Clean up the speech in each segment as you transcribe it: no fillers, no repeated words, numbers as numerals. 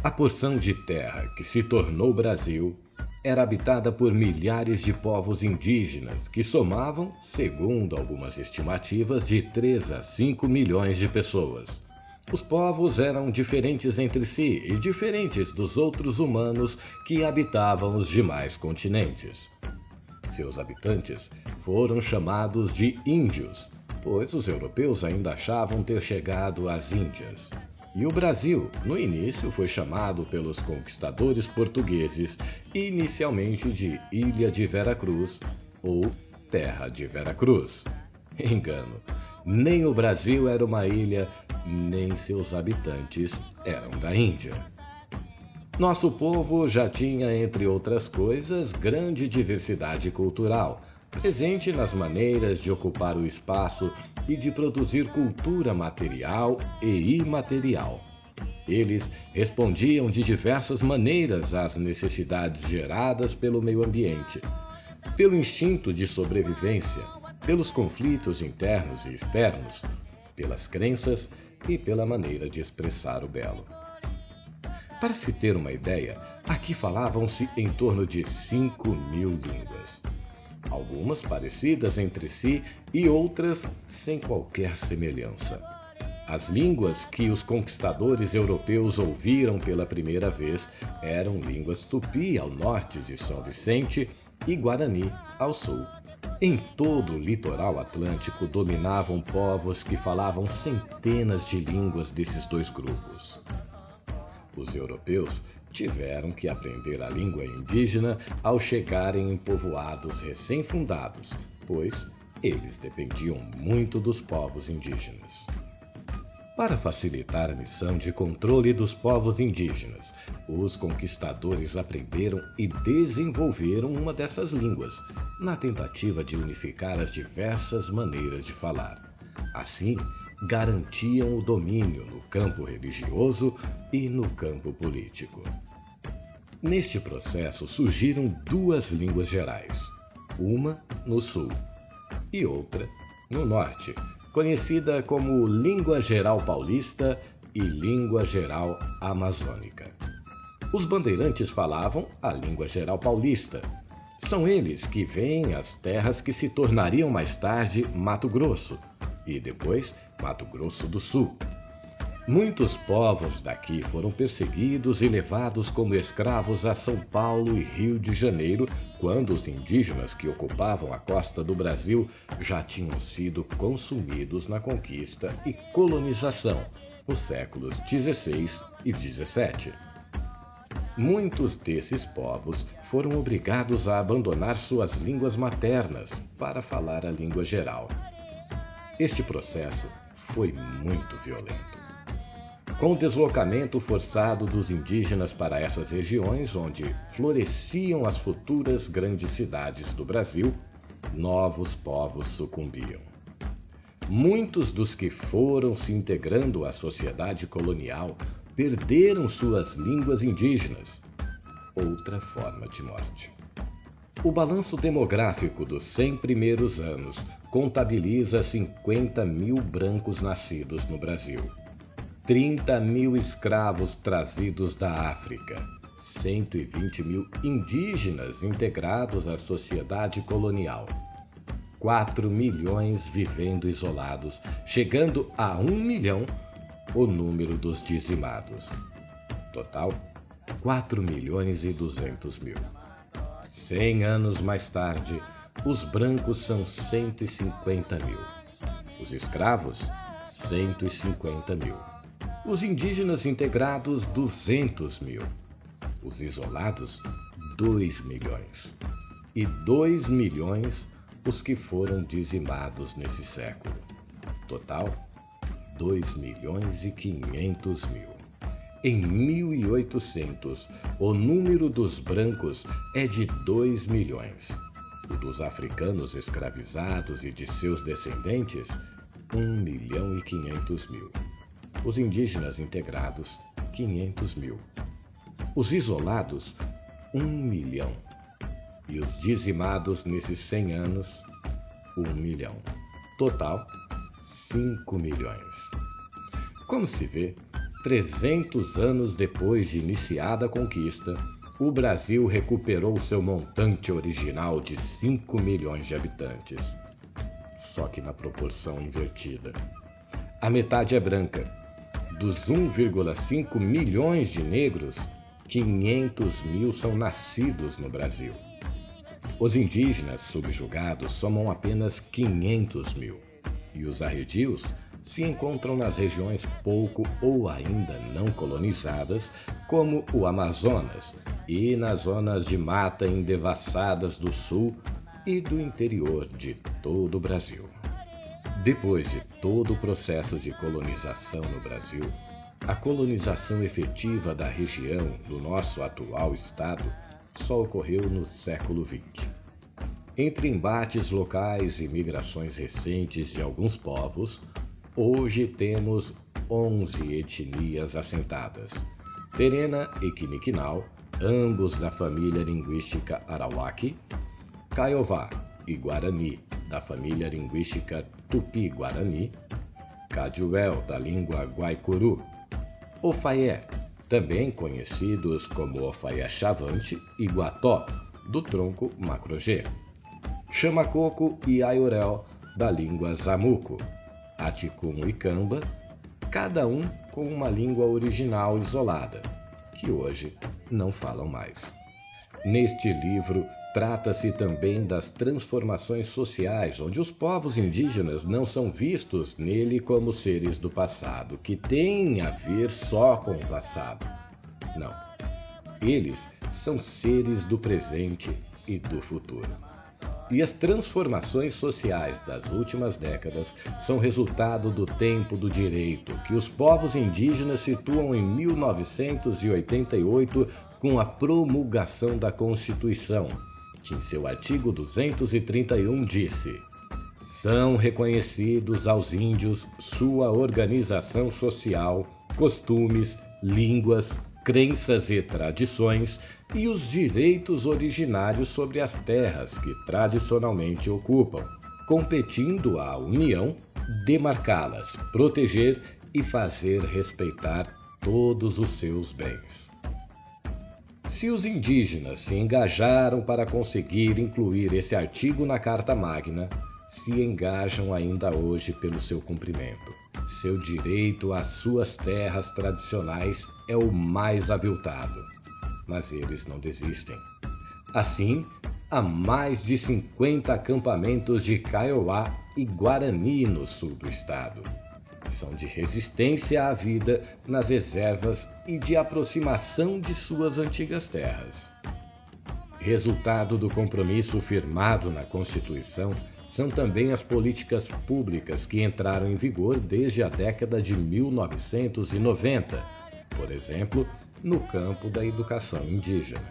A porção de terra que se tornou Brasil era habitada por milhares de povos indígenas que somavam, segundo algumas estimativas, de 3 a 5 milhões de pessoas. Os povos eram diferentes entre si e diferentes dos outros humanos que habitavam os demais continentes. Seus habitantes foram chamados de índios, pois os europeus ainda achavam ter chegado às Índias. E o Brasil, no início, foi chamado pelos conquistadores portugueses inicialmente de Ilha de Veracruz ou Terra de Veracruz. Engano, nem o Brasil era uma ilha, nem seus habitantes eram da Índia. Nosso povo já tinha, entre outras coisas, grande diversidade cultural, presente nas maneiras de ocupar o espaço e de produzir cultura material e imaterial. Eles respondiam de diversas maneiras às necessidades geradas pelo meio ambiente, pelo instinto de sobrevivência, pelos conflitos internos e externos, pelas crenças e pela maneira de expressar o belo. Para se ter uma ideia, aqui falavam-se em torno de 5.000 línguas. Algumas parecidas entre si e outras sem qualquer semelhança. As línguas que os conquistadores europeus ouviram pela primeira vez eram línguas tupi ao norte de São Vicente e guarani ao sul. Em todo o litoral atlântico dominavam povos que falavam centenas de línguas desses dois grupos. Os europeus tiveram que aprender a língua indígena ao chegarem em povoados recém-fundados, pois eles dependiam muito dos povos indígenas. Para facilitar a missão de controle dos povos indígenas, os conquistadores aprenderam e desenvolveram uma dessas línguas, na tentativa de unificar as diversas maneiras de falar. Assim, garantiam o domínio no campo religioso e no campo político. Neste processo surgiram duas línguas gerais, uma no sul e outra no norte, conhecida como Língua Geral Paulista e Língua Geral Amazônica. Os bandeirantes falavam a Língua Geral Paulista. São eles que veem as terras que se tornariam mais tarde Mato Grosso e depois Mato Grosso do Sul. Muitos povos daqui foram perseguidos e levados como escravos a São Paulo e Rio de Janeiro, quando os indígenas que ocupavam a costa do Brasil já tinham sido consumidos na conquista e colonização, nos séculos XVI e XVII. Muitos desses povos foram obrigados a abandonar suas línguas maternas para falar a língua geral. Este processo foi muito violento. Com o deslocamento forçado dos indígenas para essas regiões onde floresciam as futuras grandes cidades do Brasil, novos povos sucumbiam. Muitos dos que foram se integrando à sociedade colonial perderam suas línguas indígenas, outra forma de morte. O balanço demográfico dos 100 primeiros anos contabiliza 50.000 brancos nascidos no Brasil, 30.000 escravos trazidos da África, 120.000 indígenas integrados à sociedade colonial, 4 milhões vivendo isolados, chegando a 1 milhão o número dos dizimados. Total, 4.200.000. 100 anos mais tarde, os brancos são 150.000. Os escravos, 150.000. Os indígenas integrados, 200.000. Os isolados, 2 milhões. E 2 milhões os que foram dizimados nesse século. Total, 2.500.000. Em 1800, o número dos brancos é de 2 milhões. O dos africanos escravizados e de seus descendentes, 1.500.000. Os indígenas integrados, 500.000. Os isolados, 1 milhão. E os dizimados nesses 100 anos, 1 milhão. Total, 5 milhões. Como se vê, 300 anos depois de iniciada a conquista, o Brasil recuperou seu montante original de 5 milhões de habitantes. Só que na proporção invertida. A metade é branca. Dos 1,5 milhões de negros, 500 mil são nascidos no Brasil. Os indígenas subjugados somam apenas 500 mil. E os arredios se encontram nas regiões pouco ou ainda não colonizadas, como o Amazonas, e nas zonas de mata endevassadas do sul e do interior de todo o Brasil. Depois de todo o processo de colonização no Brasil, a colonização efetiva da região do nosso atual estado só ocorreu no século XX. Entre embates locais e migrações recentes de alguns povos, hoje temos 11 etnias assentadas. Terena e Quiniquinal, ambos da família linguística Arawak, Kaiowá e Guarani, da família linguística Tupi-Guarani, Caduel, da língua Guaicuru, Ofaié, também conhecidos como Ofaié Chavante, e Guató, do tronco Macrogê, Chamacoco e Aiorel, da língua Zamuco, Aticum e Camba, cada um com uma língua original isolada, que hoje não falam mais. Neste livro, trata-se também das transformações sociais, onde os povos indígenas não são vistos nele como seres do passado, que têm a ver só com o passado. Não. Eles são seres do presente e do futuro. E as transformações sociais das últimas décadas são resultado do tempo do direito, que os povos indígenas situam em 1988 com a promulgação da Constituição, que em seu artigo 231 disse: são reconhecidos aos índios sua organização social, costumes, línguas, crenças e tradições e os direitos originários sobre as terras que tradicionalmente ocupam, competindo à União demarcá-las, proteger e fazer respeitar todos os seus bens. Se os indígenas se engajaram para conseguir incluir esse artigo na Carta Magna, se engajam ainda hoje pelo seu cumprimento. Seu direito às suas terras tradicionais é o mais aviltado, mas eles não desistem. Assim, há mais de 50 acampamentos de Kaiowá e Guarani no sul do estado. São de resistência à vida nas reservas e de aproximação de suas antigas terras. Resultado do compromisso firmado na Constituição são também as políticas públicas que entraram em vigor desde a década de 1990, por exemplo, no campo da educação indígena.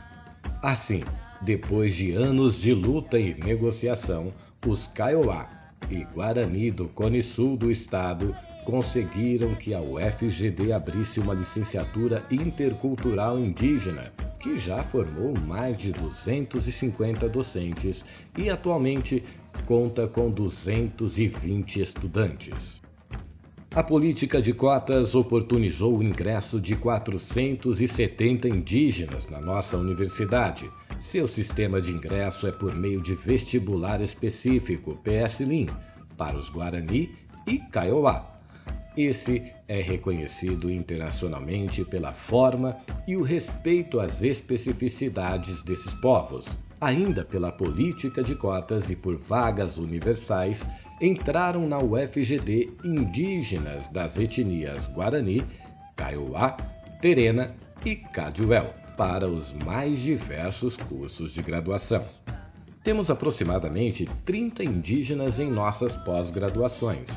Assim, depois de anos de luta e negociação, os Kaiowá e Guarani do Cone Sul do estado conseguiram que a UFGD abrisse uma licenciatura intercultural indígena, que já formou mais de 250 docentes e atualmente conta com 220 estudantes. A política de cotas oportunizou o ingresso de 470 indígenas na nossa universidade. Seu sistema de ingresso é por meio de vestibular específico, PSLIM, para os Guarani e Kaiowá. Esse é reconhecido internacionalmente pela forma e o respeito às especificidades desses povos. Ainda pela política de cotas e por vagas universais, entraram na UFGD indígenas das etnias Guarani, Kaiowá, Terena e Caduel para os mais diversos cursos de graduação. Temos aproximadamente 30 indígenas em nossas pós-graduações.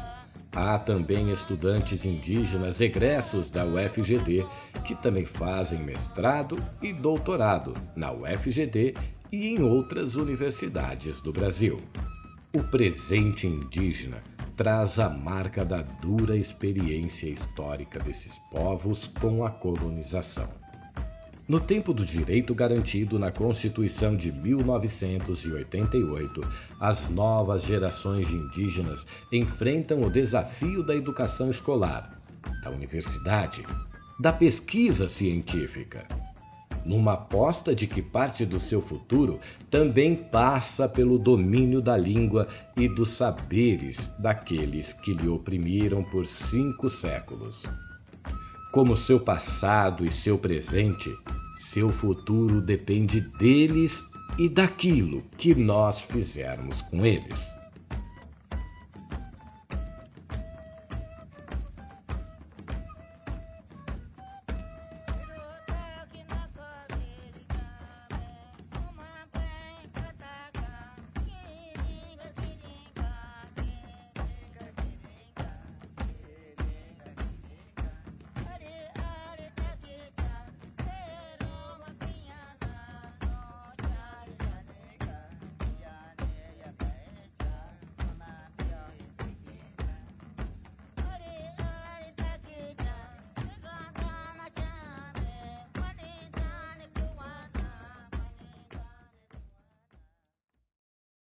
Há também estudantes indígenas egressos da UFGD que também fazem mestrado e doutorado na UFGD e em outras universidades do Brasil. O presente indígena traz a marca da dura experiência histórica desses povos com a colonização. No tempo do direito garantido na Constituição de 1988, as novas gerações de indígenas enfrentam o desafio da educação escolar, da universidade, da pesquisa científica, numa aposta de que parte do seu futuro também passa pelo domínio da língua e dos saberes daqueles que lhe oprimiram por 5 séculos. Como seu passado e seu presente, seu futuro depende deles e daquilo que nós fizermos com eles.